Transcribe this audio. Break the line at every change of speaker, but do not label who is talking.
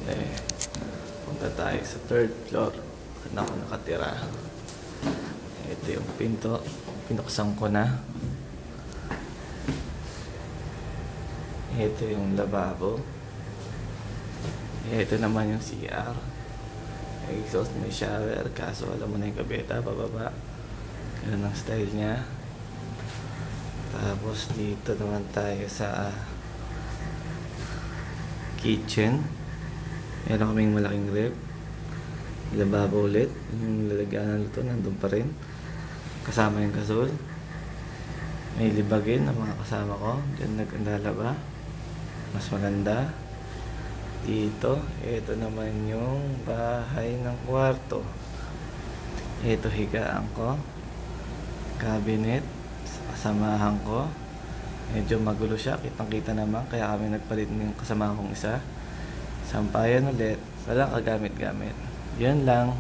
Eh, punta tayo sa third floor. Saan ako nakatira? Ito yung pinto. Pinuksan ko na. Ito yung lababo. Ito naman yung CR. May exhaust, may shower. Kaso alam mo na yung kabeta, bababa. Ganun ang style niya. Tapos dito naman tayo sa kitchen. Meron kaming malaking ref. Lababo ulit. Yung lalagyanan nito nandun pa rin. Kasama yung gasol. May libagin ang mga kasama ko. Diyan naglalaba. Mas maganda. Dito, ito naman yung bahay ng kwarto. Ito higaan ko. Cabinet. Kasamahan ko. Medyo magulo siya. Kitang-kita naman. Kaya kami nagpalit ng kasama kong isa. Sampayan ulit. Walang kagamit-gamit. Yun lang.